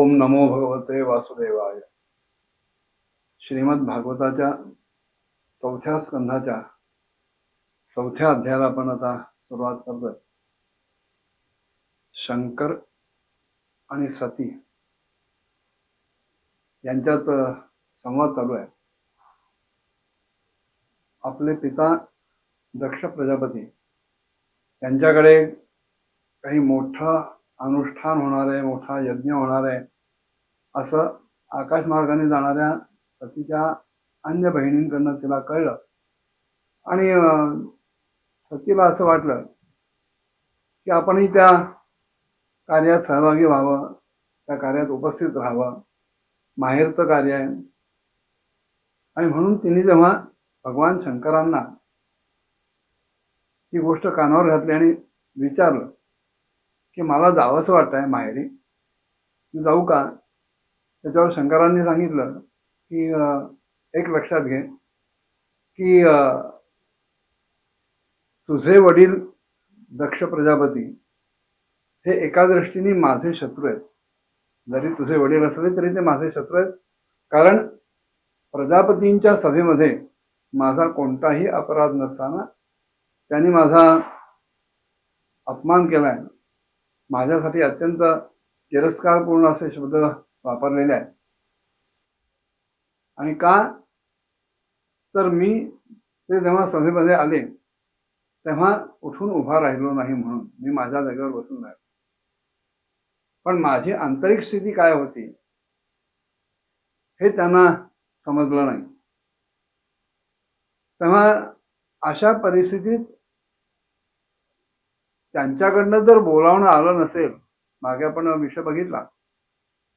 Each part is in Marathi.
ओम नमो भगवते वासुदेवाय. श्रीमद भागवताच्या 4थ्या स्कंधाच्या 4थ्या अध्यायाला आपण आता सुरुवात करतोय. शंकर आणि सती यांच्यात संवाद चालू आहे. आपले पिता दक्ष प्रजापती यांच्याकडे काही मोठं अनुष्ठान होणार आहे, मोठा यज्ञ होणार आहे असं आकाश मार्गाने जाणाऱ्या सतीच्या अन्य बहिणींकडनं तिला कळलं. आणि सतीला असं वाटलं की आपणही त्या कार्यात सहभागी व्हावं, त्या कार्यात उपस्थित राहावं. माहेरचं कार्य आहे. आणि म्हणून तिने जेव्हा भगवान शंकरांना ही गोष्ट कानावर घातली आणि विचारलं की मला जावंसं वाटतंय माहेरी, मी जाऊ का? त्याच्यावर शंकरांनी सांगितलं की एक लक्षात घे की तुझे वडील दक्ष प्रजापती हे एका दृष्टीने माझे शत्रू आहेत. जरी तुझे वडील असले तरी ते माझे शत्रू आहेत, कारण प्रजापतींच्या सभेमध्ये माझा कोणताही अपराध नसताना त्यांनी माझा अपमान केलाय. माझ्यासाठी अत्यंत तिरस्कारपूर्ण असे शब्द वापरलेले आहेत. आणि का तर मी ते जेव्हा सभेमध्ये आले तेव्हा उठून उभा राहिलो नाही, म्हणून मी माझ्या जागेवर बसून राहिलो. पण माझी आंतरिक स्थिती काय होती हे त्यांना समजलं नाही. तेव्हा अशा परिस्थितीत त्यांच्याकडनं जर बोलावणं आलं नसेल, मागे आपण विषय बघितला,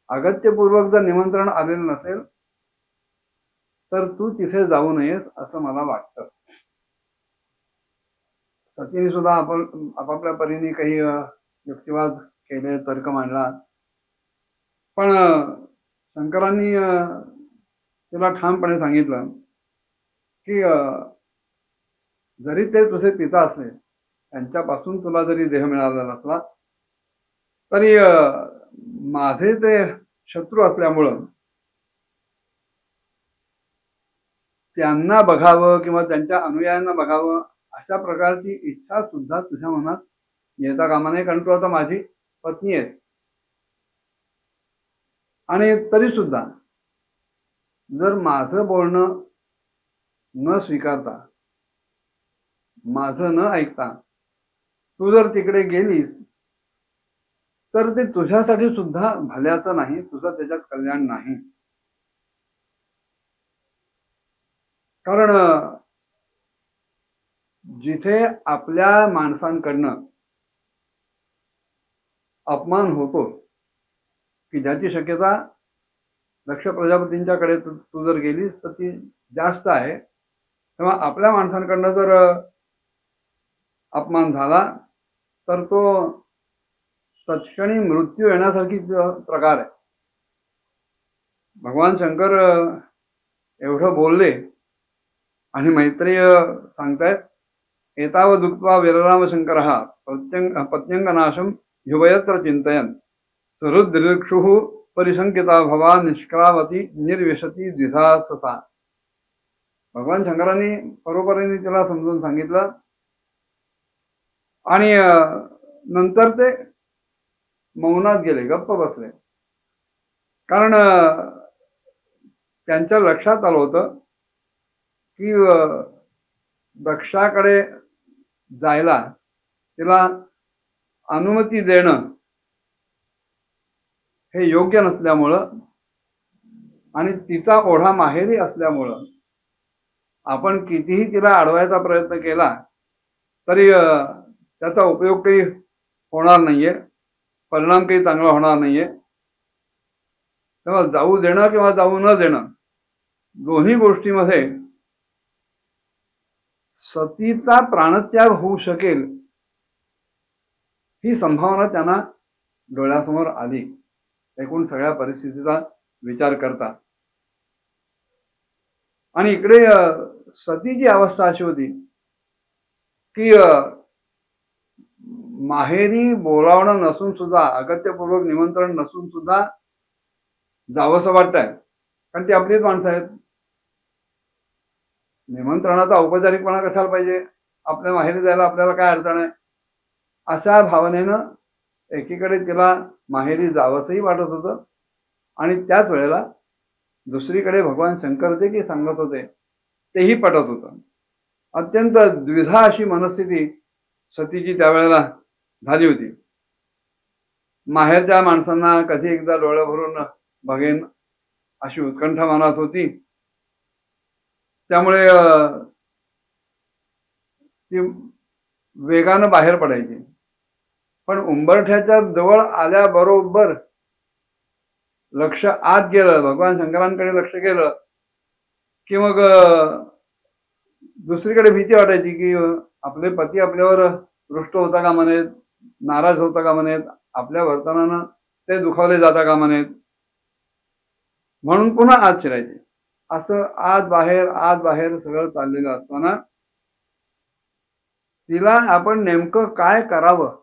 अगत्यपूर्वक जर निमंत्रण आलेलं नसेल तर तू तिथे जाऊ नयेस असं मला वाटतं. सतीने सुद्धा आपण आपापल्या परीने काही युक्तिवाद केले, तर्क मांडला. पण शंकरांनी तिला ठामपणे सांगितलं की जरी ते तुझे पिता असले, त्यांच्यापासून तुला जरी देह मिळाला नसला तरी माझे ते शत्रू असल्यामुळं त्यांना बघावं किंवा त्यांच्या अनुयायांना बघावं अशा प्रकारची इच्छा सुद्धा तुझ्या मनात येता कामा नये, कारण तू आता माझी पत्नी आहे. आणि तरी सुद्धा जर माझं बोलणं न स्वीकारता, माझं न ऐकता तू जर तिकडे गेलीस तर ते तुझ्यासाठी सुद्धा भल्याचं नाही, तुझं त्याच्यात कल्याण नाही. कारण जिथे आपल्या माणसांकडनं अपमान होतो की ज्याची शक्यता दक्ष प्रजापतींच्याकडे तू जर गेलीस तर ती जास्त आहे, तेव्हा आपल्या माणसांकडनं जर अपमान झाला तर तो तत्क्षणी मृत्यू येण्यासारखी प्रकार आहे. भगवान शंकर एवढं बोलले आणि मैत्रेय सांगतायत, एतावद दुक्त्वा वीरराम शंकरः पत्यंगनाशम युवयत्र चिंतयन् सुहृद्दिक्षुः परिशंकिता भवा निष्क्रावती निर्विशती द्विधाससा. भगवान शंकरांनी परोपरीने तिला समजून सांगितलं आणि नंतर ते मौनात गेले, गप्प बसले. कारण त्यांच्या लक्षात आलं होतं की दक्षाकडे जायला तिला अनुमती देणं हे योग्य नसल्यामुळं आणि तिचा ओढा माहेरी असल्यामुळं आपण कितीही तिला अडवायचा प्रयत्न केला तरी त्याचा उपयोग काही होणार नाहीये, परिणाम काही चांगला होणार नाहीये. तेव्हा जाऊ देणं किंवा जाऊ न देणं दोन्ही गोष्टीमध्ये सतीचा प्राणत्याग होऊ शकेल ही संभावना त्यांना डोळ्यासमोर आली, एकूण सगळ्या परिस्थितीचा विचार करता. आणि इकडे सतीची अवस्था अशी होती की माहेरी बोलावणं नसून सुद्धा, अगत्यपूर्वक निमंत्रण नसून सुद्धा जावंसं वाटतंय, कारण ती आपलीच माणसं आहेत. निमंत्रणाचा औपचारिकपणा कशाला पाहिजे, आपल्या माहेरी जायला आपल्याला काय अडचण आहे, अशा भावनेनं एकीकडे तिला माहेरी जावंसंही वाटत होतं आणि त्याच वेळेला दुसरीकडे भगवान शंकर जे की सांगत होते तेही पटत होतं. अत्यंत द्विधा अशी मनस्थिती सतीची त्यावेळेला झाली होती. माहेरच्या माणसांना कधी एकदा डोळे भरून बघेन अशी उत्कंठा मनात होती. त्यामुळे ती वेगानं बाहेर पडायची. पण उंबरठ्याच्या जवळ आल्याबरोबर लक्ष आत गेलं, भगवान शंकरांकडे लक्ष गेलं की मग दुसरीकडे भीती वाटायची की आपले पती आपल्यावर रुष्ट होता कामा नयेत, नाराज होता कामा नयेत, आपल्या वर्तनानं ते दुखावले जाता कामा नयेत, म्हणून पुन्हा आत शिरायचे. असं आत बाहेर सगळं चाललेलं असताना तिला आपण नेमकं काय करावं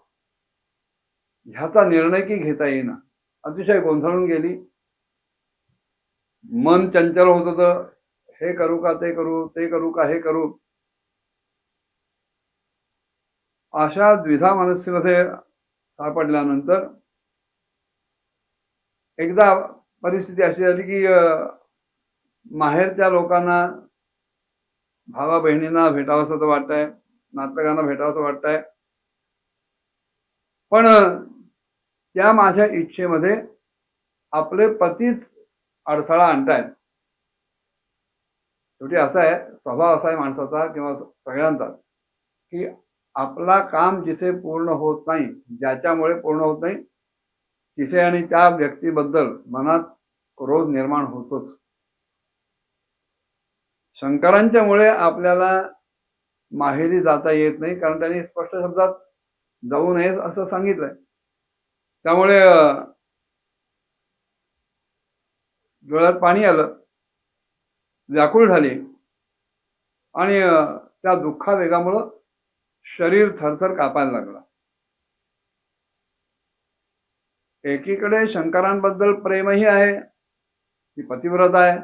ह्याचा निर्णय की घेता येईना, अतिशय गोंधळून गेली. मन चंचल होत होतं, हे करू का ते करू, ते करू का हे करू, अशा द्विधा मनस्थितीमध्ये सापडल्यानंतर एकदा परिस्थिती अशी झाली की माहेरच्या लोकांना, भावा बहिणींना भेटावंसं वाटतंय, नातलगांना भेटावंसं वाटतंय, पण त्या माझ्या इच्छेमध्ये आपले पतीच अडथळा आणतायत. शेवटी असा आहे, स्वभाव असा आहे माणसाचा किंवा सगळ्यांचा की आपला काम जिथे पूर्ण होत नाही, ज्याच्यामुळे पूर्ण होत नाही, तिथे आणि त्या व्यक्तीबद्दल मनात क्रोध निर्माण होतोच. शंकरांच्या मुळे आपल्याला माहेरी जाता येत नाही, कारण त्यांनी स्पष्ट शब्दात जाऊ नये असं सांगितलंय. त्यामुळे डोळ्यात पाणी आलं, व्याकुळ झाली आणि त्या दुःखावेगामुळं शरीर थरथर कापायला लागला. एकीकडे शंकरांबद्दल प्रेमही आहे, ती पतिव्रत आहे,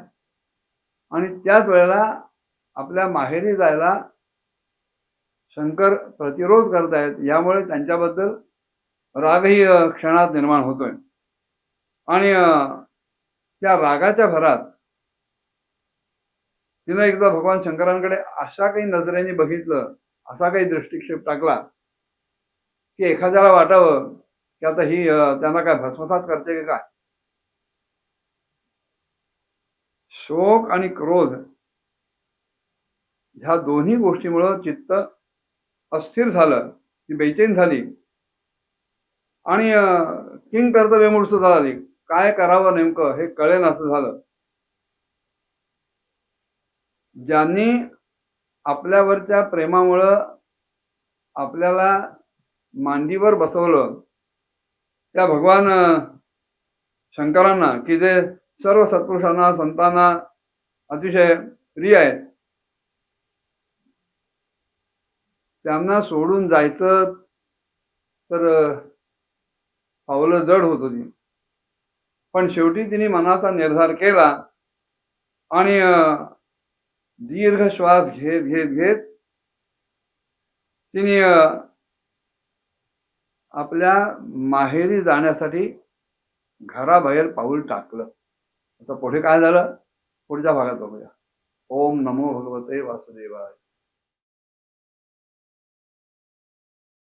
आणि त्याच वेळेला आपल्या माहेरी जायला शंकर प्रतिरोध करतायत, यामुळे त्यांच्याबद्दल रागही क्षणात निर्माण होतोय. आणि त्या रागाच्या भरात तिनं एकदा भगवान शंकरांकडे अशा काही नजरेने बघितलं, असा काही दृष्टिक्षेप टाकला की एखाद्याला वाटावं की आता ही त्यांना काय भस्मसात करते का काय. शोक आणि क्रोध ह्या दोन्ही गोष्टीमुळं चित्त अस्थिर झालं, ती बेचैन झाली आणि किंग कर्तव्यमूर्त झाली. काय करावं नेमकं हे कळेन असं झालं. ज्यांनी आपल्यावरच्या प्रेमामुळं आपल्याला मांडीवर बसवलं, त्या भगवान शंकरांना की जे सर्व सत्पुरुषांना, संतांना अतिशय प्रिय आहेत, त्यांना सोडून जायचं तर पावलं जड होत होती. पण शेवटी तिने मनाचा निर्धार केला आणि दीर्घ श्वास घेत घेत घेत तिने आपल्या माहेरी जाण्यासाठी घराबाहेर पाऊल टाकलं. आता पुढे काय झालं पुढच्या भागात बघूया. ओम नमो भगवते वासुदेवाय.